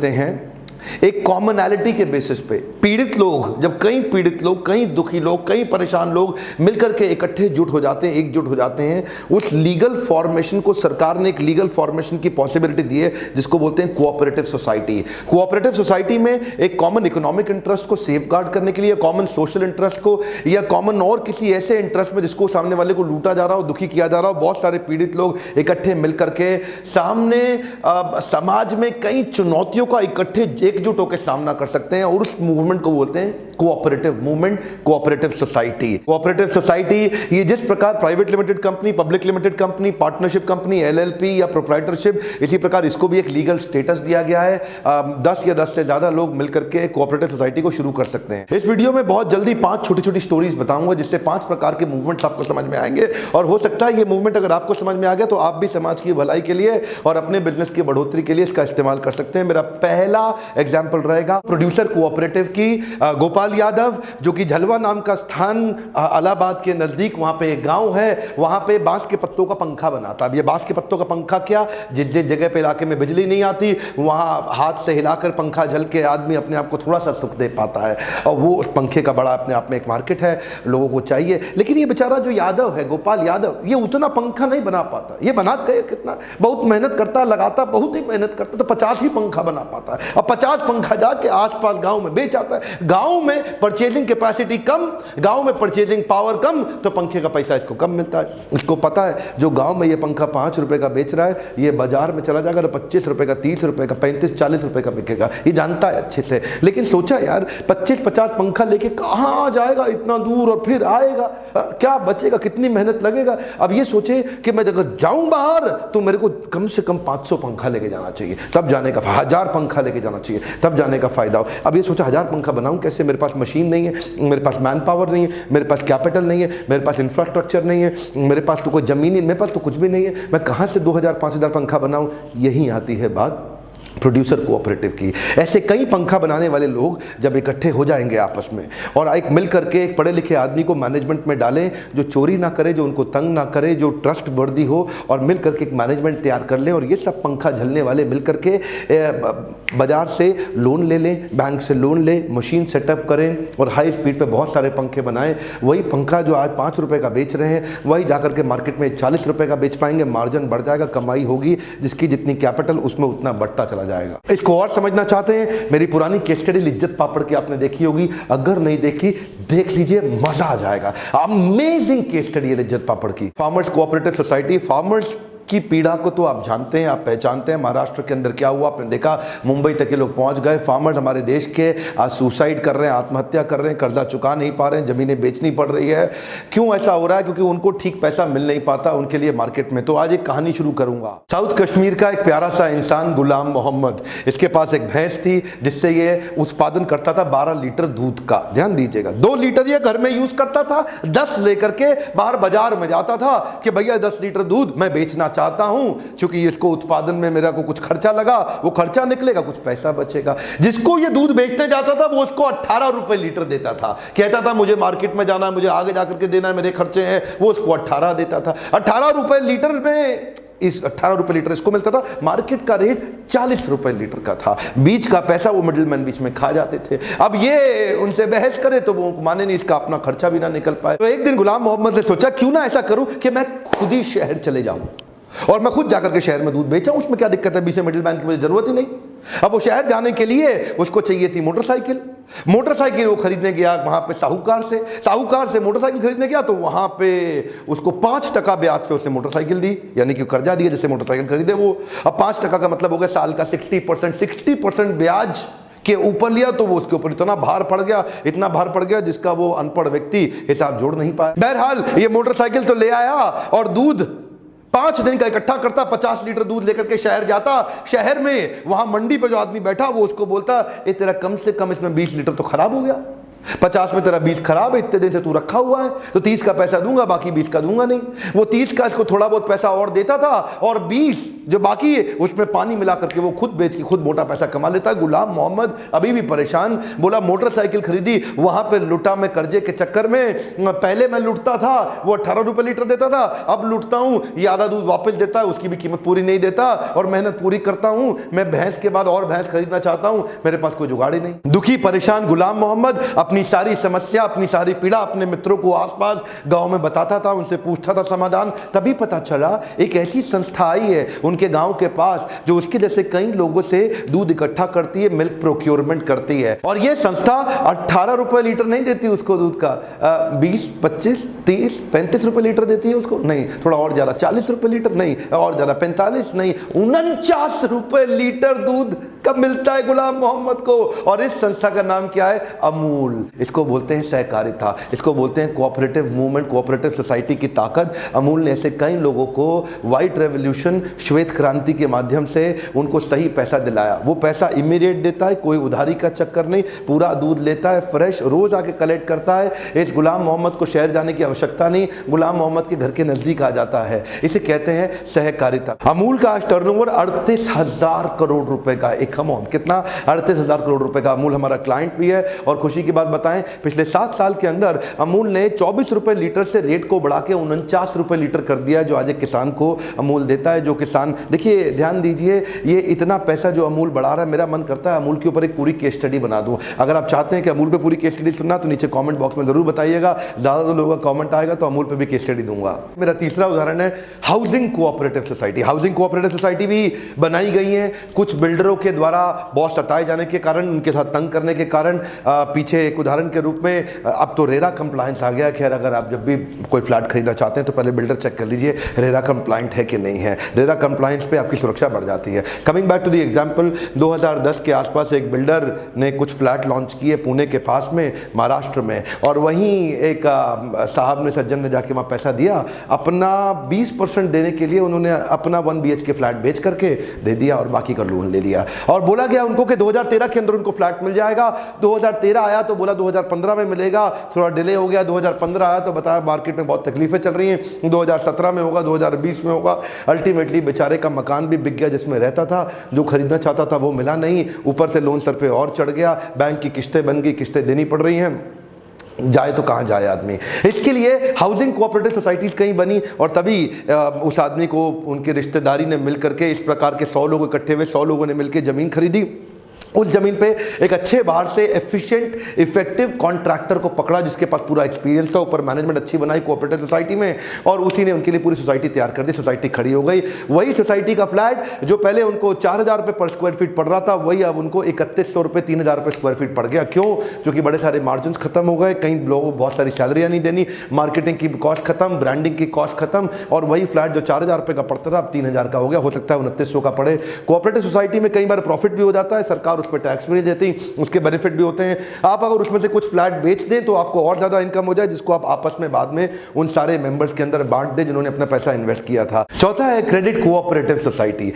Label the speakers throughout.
Speaker 1: करते हैं एक कॉमनैलिटी के बेसिस पे। पीड़ित लोग, जब कई पीड़ित लोग, कई दुखी लोग, कई परेशान लोग मिलकर के इकट्ठे जुट हो जाते हैं, एकजुट हो जाते हैं, उस लीगल फॉर्मेशन को सरकार ने एक लीगल फॉर्मेशन की पॉसिबिलिटी दी है जिसको बोलते हैं कोऑपरेटिव सोसाइटी। कोऑपरेटिव सोसाइटी में एक कॉमन इकोनॉमिक इंटरेस्ट को सेफगार्ड करने के लिए, कॉमन सोशल इंटरेस्ट को, या कॉमन और किसी ऐसे इंटरेस्ट में जिसको सामने वाले को लूटा जा रहा हो, दुखी किया जा रहा हो, बहुत सारे पीड़ित लोग इकट्ठे मिलकर के सामने समाज में कई चुनौतियों का इकट्ठे एकजुट होकर सामना कर सकते हैं, और उस मूवमेंट को बोलते हैं cooperative movement, cooperative society. Cooperative society ये जिस प्रकार private limited company, public limited company, partnership company, LLP या प्रोप्राइटरशिप, इसी प्रकार इसको भी एक लीगल स्टेटस दिया गया है। 10 या 10 से ज्यादा लोग मिलकर के कोऑपरेटिव सोसाइटी को शुरू कर सकते हैं। इस वीडियो में बहुत जल्दी 5 छोटी छोटी स्टोरीज बताऊंगा जिससे 5 प्रकार के मूवमेंट्स आपको समझ में आएंगे, और हो सकता है ये मूवमेंट अगर आपको समझ में आ गया तो आप भी समाज की भलाई के लिए और अपने बिजनेस की बढ़ोतरी के लिए इसका इस्तेमाल कर सकते हैं। मेरा पहला एग्जाम्पल रहेगा प्रोड्यूसर कोऑपरेटिव की। गोपाल यादव, जो कि झलवा नाम का स्थान इलाहाबाद के नजदीक, वहां पे एक गांव है, वहां पे बांस के पत्तों का पंखा बनाता। अब ये बांस के पत्तों का पंखा क्या, जिस जिस जगह पे इलाके में बिजली नहीं आती वहां हाथ से हिलाकर पंखा झल के आदमी अपने आप को थोड़ा सा सुख दे पाता है, और वो उस पंखे का बड़ा अपने आप में एक मार्केट है, लोगों को चाहिए। लेकिन ये बेचारा जो यादव है, गोपाल यादव, ये उतना पंखा नहीं बना पाता। ये बना के कितना बहुत मेहनत करता, लगाता बहुत ही मेहनत करता, तो 50 ही पंखा बना पाता है। अब 50 पंखा जाके आसपास गांव में बेच आता है। गांव में परचेजिंग कैपेसिटी कम, गांव में परचेजिंग पावर कम, तो पंखे का पैसा इसको कम मिलता है। इसको पता है जो गांव में ये पंखा 5 रुपए का बेच रहा है, ये बाजार में चला जाएगा तो 25 रुपए का, 30 रुपए का, 35-40 रुपए का बिकेगा। ये जानता है अच्छे से। लेकिन सोचा यार 25-50 पंखा लेके कहां जाएगा इतना दूर, और फिर आएगा क्या बचेगा, कितनी मेहनत लगेगा। अब ये सोचे कि मैं अगर जाऊं बाहर तो मेरे को कम से कम 500 पंखा लेके जाना चाहिए, तब जाने का 1000 पंखा लेके जाना चाहिए, तब जाने का फायदा हो। अब ये सोचा 1000 पंखा बनाऊं कैसे, मेरे पास मशीन नहीं है, मेरे पास मैन पावर नहीं है, मेरे पास कैपिटल नहीं है, मेरे पास इंफ्रास्ट्रक्चर नहीं है, मेरे पास तो कोई जमीन नहीं, मेरे पास तो कुछ भी नहीं है, मैं कहां से 2000-5000 पंखा बनाऊं। यही आती है बात प्रोड्यूसर कोऑपरेटिव की। ऐसे कई पंखा बनाने वाले लोग जब इकट्ठे हो जाएंगे आपस में, और एक मिल करके एक पढ़े लिखे आदमी को मैनेजमेंट में डालें जो चोरी ना करे, जो उनको तंग ना करे, जो ट्रस्ट वर्दी हो, और मिल करके एक मैनेजमेंट तैयार कर लें, और ये सब पंखा झलने वाले मिल करके बाजार से लोन ले लें, बैंक से लोन लें, मशीन सेटअप करें और हाई स्पीड पे बहुत सारे पंखे बनाएं। वही पंखा जो आज 5 रुपए का बेच रहे हैं, वही जाकर के मार्केट में 40 रुपए का बेच पाएंगे। मार्जिन बढ़ जाएगा, कमाई होगी, जिसकी जितनी कैपिटल उसमें उतना बढ़ता चला जाएगा। इसको और समझना चाहते हैं, मेरी पुरानी केस स्टडी लिज्जत पापड़ की आपने देखी होगी, अगर नहीं देखी देख लीजिए, मजा आ जाएगा। अमेजिंग केस स्टडी है लिज्जत पापड़ की। Farmers cooperative society. फार्मर्स की पीड़ा को तो आप जानते हैं, आप पहचानते हैं। महाराष्ट्र के अंदर क्या हुआ आपने देखा, मुंबई तक के लोग पहुंच गए। फार्मर्स हमारे देश के आज सुसाइड कर रहे हैं, आत्महत्या कर रहे हैं, कर्जा चुका नहीं पा रहे हैं, जमीनें बेचनी पड़ रही है। क्यों ऐसा हो रहा है? क्योंकि उनको ठीक पैसा मिल नहीं पाता उनके लिए मार्केट में। तो आज एक कहानी शुरू करूंगा। साउथ कश्मीर का एक प्यारा सा इंसान गुलाम मोहम्मद, इसके पास एक भैंस थी जिससे ये उत्पादन करता था 12 लीटर दूध का। ध्यान दीजिएगा, 2 लीटर ये घर में यूज करता था, 10 लेकर के बाहर बाजार में जाता था कि भैया 10 लीटर दूध मैं बेचना चाहता हूं, क्योंकि इसको उत्पादन में मेरा को कुछ खर्चा लगा, वो खर्चा निकलेगा, कुछ पैसा बचेगा। जिसको ये दूध बेचने जाता था वो उसको 18 रुपए लीटर देता था। कहता था मुझे मार्केट में जाना है, मुझे आगे जाकर के देना है, मेरे खर्चे हैं, वो उसको 18 देता था। 18 रुपए लीटर में इस 18 रुपए लीटर इसको मिलता था, मार्केट का रेट 40 रुपए लीटर का था। बीच का पैसा वो मिडिलमैन बीच में खा जाते थे। अब ये उनसे बहस करे तो वो माने नहीं, इसका अपना खर्चा भी ना निकल पाए। तो एक दिन गुलाम मोहम्मद ने सोचा क्यों ना ऐसा करूं कि मैं खुद ही शहर चले जाऊं और मैं खुद जाकर के शहर में दूध बेचा। उसमें क्या दिक्कत है, बीच में मिडिलमैन की मुझे जरूरत ही नहीं। अब वो शहर जाने के लिए उसको चाहिए थी मोटरसाइकिल। मोटरसाइकिल वो खरीदने गया वहां पे साहूकार से मोटरसाइकिल खरीदने गया, तो वहां पे उसको 5% ब्याज पे उसने मोटरसाइकिल दी, यानी कि कर्जा दिया जैसे मोटरसाइकिल खरीदे वो। अब 5% का मतलब हो गया साल का 60% ब्याज के ऊपर लिया, तो वो उसके ऊपर इतना भार पड़ गया जिसका वो अनपढ़ व्यक्ति हिसाब जोड़ नहीं पाया। बहरहाल ये मोटरसाइकिल तो ले आया और दूध 5 दिन का इकट्ठा करता, 50 लीटर दूध लेकर के शहर जाता। शहर में वहां मंडी पे जो आदमी बैठा वो उसको बोलता, ये तेरा कम से कम इसमें 20 लीटर तो खराब हो गया। 50 में तेरा 20 खराब है, इतने दिन से तू रखा हुआ है, तो 30 का पैसा दूंगा, बाकी 20 का दूंगा नहीं। वो 30 का इसको थोड़ा बहुत पैसा और देता था, और 20 जो बाकी है उसमें पानी मिला करके वो खुद बेच के खुद मोटा पैसा कमा लेता। गुलाम मोहम्मद अभी भी परेशान, बोला मोटरसाइकिल खरीदी, वहां पे लुटा मैं कर्जे के चक्कर में। पहले मैं लुटता था, वो 18 रुपए लीटर देता था, अब लुटता हूं, ये आधा दूध वापस देता है, उसकी भी कीमत पूरी नहीं देता, और मेहनत पूरी करता हूं। मैं भैंस के बाद और भैंस खरीदना चाहता हूं, मेरे पास कोई जुगाड़ ही नहीं। दुखी परेशान गुलाम मोहम्मद अपनी सारी समस्या, अपनी सारी पीड़ा अपने मित्रों को आसपास गांव में बताता था, उनसे पूछता था समाधान। तभी पता चला एक ऐसी संस्था आई है उनके गांव के पास, जो उसके जैसे कई लोगों से दूध इकट्ठा करती है, मिल्क प्रोक्योरमेंट करती है। और यह संस्था 18 रुपए लीटर नहीं देती उसको दूध का, 20, 25, 30, 35 रुपए लीटर देती है उसको, नहीं थोड़ा और ज्यादा, 40 रुपए लीटर नहीं, और ज्यादा 45 नहीं, 49 रुपए लीटर दूध कब मिलता है गुलाम मोहम्मद को। और इस संस्था का नाम क्या है? अमूल। इसको बोलते हैं सहकारिता, इसको बोलते हैं कोऑपरेटिव मूवमेंट, कोऑपरेटिव सोसाइटी की ताकत। अमूल ने ऐसे कई लोगों को व्हाइट रेवोल्यूशन, श्वेत क्रांति के माध्यम से उनको सही पैसा दिलाया। वो पैसा इमीडिएट देता है, कोई उधारी का चक्कर नहीं, पूरा दूध लेता है फ्रेश, रोज आके कलेक्ट करता है। इस गुलाम मोहम्मद को शहर जाने की आवश्यकता नहीं, गुलाम मोहम्मद के घर के नजदीक आ जाता है। इसे कहते हैं सहकारिता। अमूल का आज टर्नओवर 38,000 करोड़ रुपए का, एक कम ऑन कितना, 38,000 करोड़ रुपए का। अमूल हमारा क्लाइंट भी है। और खुशी की बात बताएं, पिछले 7 साल के अंदर अमूल ने 24 रुपए लीटर से रेट को बढ़ा के 49 रुपए लीटर कर दिया, जो आज एक किसान को अमूल देता है। जो किसान, देखिए ध्यान दीजिए, ये इतना पैसा जो अमूल बढ़ा रहा है, मेरा मन करता है अमूल के ऊपर एक पूरी केस स्टडी बना दूं। अगर आप चाहते हैं कि अमूल पे पूरी केस स्टडी सुनना, तो नीचे कमेंट बॉक्स में जरूर बताइएगा। ज्यादा लोगों का कमेंट आएगा तो अमूल पे भी केस स्टडी दूंगा। मेरा तीसरा उदाहरण है housing cooperative society. Housing cooperative society भी बनाई गई है कुछ बिल्डरों के द्वारा, बहुत सताए जाने के कारण, उनके साथ तंग करने के कारण। पीछे एक उदाहरण के रूप में अब तो रेरा कंप्लायंस आ गया। खैर, अगर आप जब भी कोई फ्लैट खरीदना चाहते हैं तो पहले बिल्डर चेक कर लीजिए रेरा कंप्लायंट है कि नहीं है। रेरा कंप्लायंस पे आपकी सुरक्षा बढ़ जाती है। Coming back to the example, 2010 के आसपास एक बिल्डर ने कुछ फ्लैट लॉन्च किए पुणे के पास में, महाराष्ट्र में, और वहीं एक साहब ने, सज्जन ने जाके वहाँ पैसा दिया। अपना 20% देने के लिए उन्होंने अपना 1 BHK फ्लैट बेच करके दे दिया और बाकी का लोन ले लिया। और बोला गया उनको कि 2013 के अंदर उनको फ्लैट मिल जाएगा। 2013 आया तो बोला 2015 में मिलेगा, थोड़ा डिले हो गया। 2015 आया तो बताया मार्केट में बहुत तकलीफें चल रही हैं, 2017 में होगा, 2020 में होगा। अल्टीमेटली बेचारे का मकान भी बिक गया जिसमें रहता था, जो खरीदना चाहता था वो मिला नहीं, ऊपर से लोन सर पे और चढ़ गया, बैंक की किस्तें बन गई, किस्तें देनी पड़ रही हैं, जाए तो कहाँ जाए आदमी। इसके लिए हाउसिंग कोऑपरेटिव सोसाइटीज कहीं बनी, और तभी उस आदमी को उनके रिश्तेदारी ने मिल करके, इस प्रकार के 100 लोग इकट्ठे हुए, 100 लोगों ने मिलकर ज़मीन खरीदी। उस जमीन पे एक अच्छे बाहर से एफिशिएंट इफेक्टिव कॉन्ट्रैक्टर को पकड़ा, जिसके पास पूरा एक्सपीरियंस था, ऊपर मैनेजमेंट अच्छी बनाई कोऑपरेटिव सोसाइटी में, और उसी ने उनके लिए पूरी सोसाइटी तैयार कर दी। सोसाइटी खड़ी हो गई। वही सोसाइटी का फ्लैट जो पहले उनको 4,000 रुपये पर स्क्वायर फीट पड़ रहा था, वही अब उनको 3100 रुपये, 3,000 रुपये स्क्वायर फीट पड़ गया। क्यों? क्योंकि बड़े सारे मार्जिन खत्म हो गए, कई लोगों को बहुत सारी सैलरियाँ नहीं देनी, मार्केटिंग की कॉस्ट खत्म, ब्रांडिंग की कॉस्ट खत्म, और वही फ्लैट जो 4,000 रुपये का पड़ता था अब 3,000 का हो गया। हो सकता है 2900 का पड़े। कोऑपरेटिव सोसाइटी में कई बार प्रॉफिट भी हो जाता है, सरकार उस पर टैक्स भी नहीं देती, उसके बेनिफिट भी होते हैं। आप अगर उसमें से कुछ फ्लैट बेच दें तो आपको और ज्यादा इनकम हो जाए, जिसको आप आपस में बाद में उन सारे मेंबर्स के अंदर बांट दें जिन्होंने अपना पैसा इन्वेस्ट किया था। चौथा है क्रेडिट कोऑपरेटिव सोसाइटी।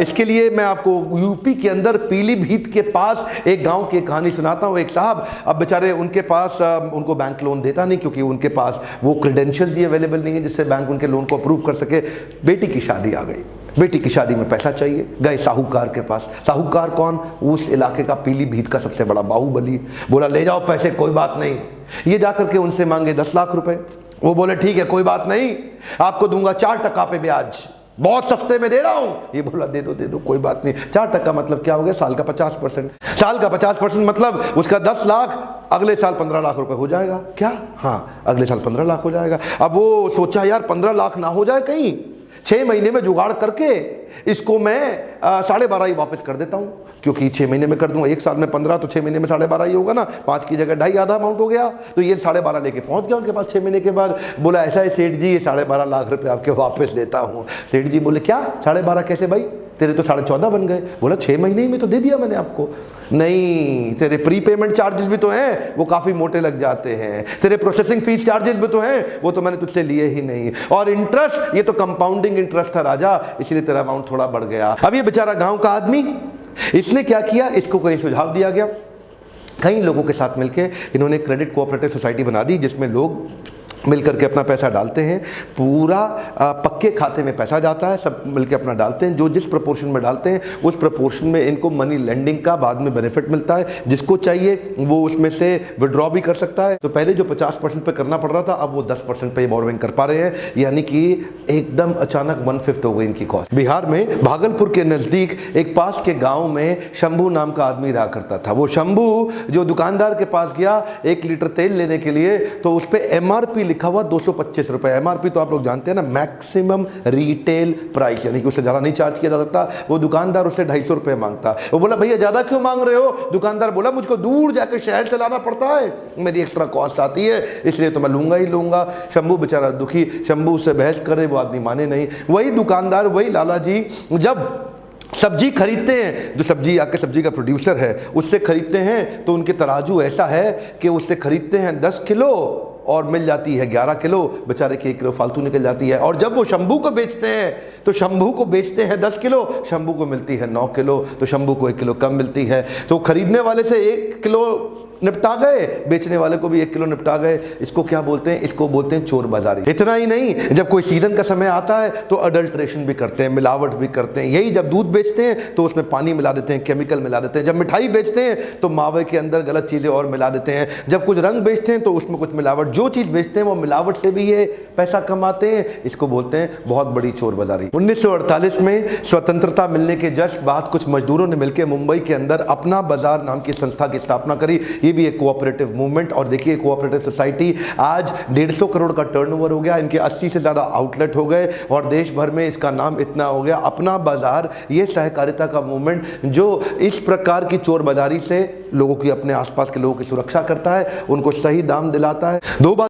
Speaker 1: इसके लिए मैं आपको यूपी के अंदर पीलीभीत के पास एक गांव की कहानी सुनाता हूं। एक साहब, अब बेचारे उनके पास, उनको बैंक लोन देता नहीं क्योंकि उनके पास वो क्रेडेंशियल्स भी अवेलेबल नहीं है जिससे बैंक उनके लोन को अप्रूव कर सके। बेटी की शादी आ गई, बेटी की शादी में पैसा चाहिए, गए साहूकार के पास। साहूकार कौन? उस इलाके का पीलीभीत का सबसे बड़ा बाहुबली। बोला ले जाओ पैसे, कोई बात नहीं। ये जाकर के उनसे मांगे 10 लाख रुपए। वो बोले ठीक है, कोई बात नहीं, आपको दूंगा 4% पे ब्याज, बहुत सस्ते में दे रहा हूं। ये बोला दे दो कोई बात नहीं। 4% मतलब क्या हो गया? साल का 50%। साल का 50% मतलब उसका 10 लाख, अगले साल 15 लाख रुपए हो जाएगा। क्या? हाँ, अगले साल 15 लाख हो जाएगा। अब वो सोचा यार 15 लाख ना हो जाए कहीं, 6 महीने में जुगाड़ करके इसको मैं 12.5 ही वापस कर देता हूं, क्योंकि 6 महीने में कर दूंगा, 1 साल में 15 तो 6 महीने में 12.5 ही होगा ना, 5 की जगह 2.5 आधा अमाउंट हो गया। तो ये 12.5 लेके पहुंच गया उनके पास 6 महीने के बाद। बोला ऐसा है सेठ जी, ये 12.5 लाख रुपए आपके वापस देता हूं। सेठ जी बोले क्या 12.5 कैसे भाई, तेरे तो 14.5 बन गए। बोला 6 महीने ही में तो दे दिया मैंने आपको। नहीं, तेरे प्री पेमेंट चार्जेस भी तो हैं, वो काफी मोटे लग जाते हैं, तेरे प्रोसेसिंग फीस चार्जेस भी तो हैं, वो तो मैंने तुझसे लिए ही नहीं, और इंटरेस्ट, ये तो कंपाउंडिंग इंटरेस्ट था राजा, इसलिए तेरा अमाउंट थोड़ा बढ़ गया। अब ये बेचारा गांव का आदमी, इसने क्या किया, इसको कहीं सुझाव दिया गया कई लोगों के साथ मिलके इन्होंने क्रेडिट कोऑपरेटिव सोसाइटी बना दी, जिसमें लोग मिलकर के अपना पैसा डालते हैं। पूरा पक्के खाते में पैसा जाता है, सब मिलकर अपना डालते हैं। जो जिस प्रपोर्शन में डालते हैं उस प्रपोर्शन में इनको मनी लेंडिंग का बाद में बेनिफिट मिलता है। जिसको चाहिए वो उसमें से विड्रॉ भी कर सकता है। तो पहले जो 50% पे करना पड़ रहा था, अब वो 10% पे बोरोइंग कर पा रहे हैं, यानी कि एकदम अचानक 1/5 हो गई इनकी कॉस्ट। बिहार में भागलपुर के नज़दीक एक पास के गाँव में शंभू नाम का आदमी रहा करता था। वो शंभू जो दुकानदार के पास गया 1 लीटर तेल लेने के लिए, तो उस पर MRP लिखा हुआ 225 रुपए। MRP तो आप लोग जानते हैं ना, मैक्सिमम रिटेल प्राइस, यानी कि उससे ज़्यादा नहीं चार्ज किया जा सकता। वो दुकानदार उससे 250 रुपए मांगता। वो बोला भैया ज़्यादा क्यों मांग रहे हो? दुकानदार बोला मुझको दूर जाकर शहर से लाना पड़ता है, मेरी एक्स्ट्रा कॉस्ट आती है, इसलिए तो मैं लूंगा ही लूंगा। शंभू बेचारा दुखी, शंभू उससे बहस करे, वो आदमी माने नहीं। वही दुकानदार, वही लाला जी जब सब्जी खरीदते हैं, जो सब्जी का प्रोड्यूसर है उससे खरीदते हैं, तो उनके तराजू ऐसा है कि उससे खरीदते हैं 10 किलो और मिल जाती है 11 किलो, बेचारे की 1 किलो फालतू निकल जाती है। और जब वो शंभू को बेचते हैं तो शंभू को बेचते हैं 10 किलो, शंभू को मिलती है 9 किलो, तो शंभू को 1 किलो कम मिलती है। तो खरीदने वाले से 1 किलो निपटा गए, बेचने वाले को भी 1 किलो निपटा गए। इसको क्या बोलते हैं? इसको बोलते हैं चोर बाजारी। इतना ही नहीं, जब कोई सीजन का समय आता है तो अडल्ट्रेशन भी करते हैं, मिलावट भी करते हैं। यही जब दूध बेचते हैं तो उसमें पानी मिला देते हैं, केमिकल मिला देते हैं। जब मिठाई बेचते हैं तो मावे के अंदर गलत चीज़ें और मिला देते हैं। जब कुछ रंग बेचते हैं तो उसमें कुछ मिलावट। जो चीज़ बेचते हैं वो मिलावट से भी ये पैसा कमाते हैं। इसको बोलते हैं बहुत बड़ी चोर बाजारी। 1948 में स्वतंत्रता मिलने के जस्ट बाद कुछ मजदूरों ने मिलकर मुंबई के अंदर अपना बाजार नाम की संस्था की स्थापना करी। ये भी एक कोऑपरेटिव मूवमेंट। और देखिए कोऑपरेटिव सोसाइटी आज 150 करोड़ का टर्नओवर हो गया, इनके 80 से ज़्यादा आउटलेट हो गए और देश भर में इसका नाम इतना हो गया अपना बाजार। ये सहकारिता का मूवमेंट जो इस प्रकार की चोर बाजारी से लोगों की, अपने आसपास के लोगों की सुरक्षा करता है, उनको सही दाम दिलाता है। दो बात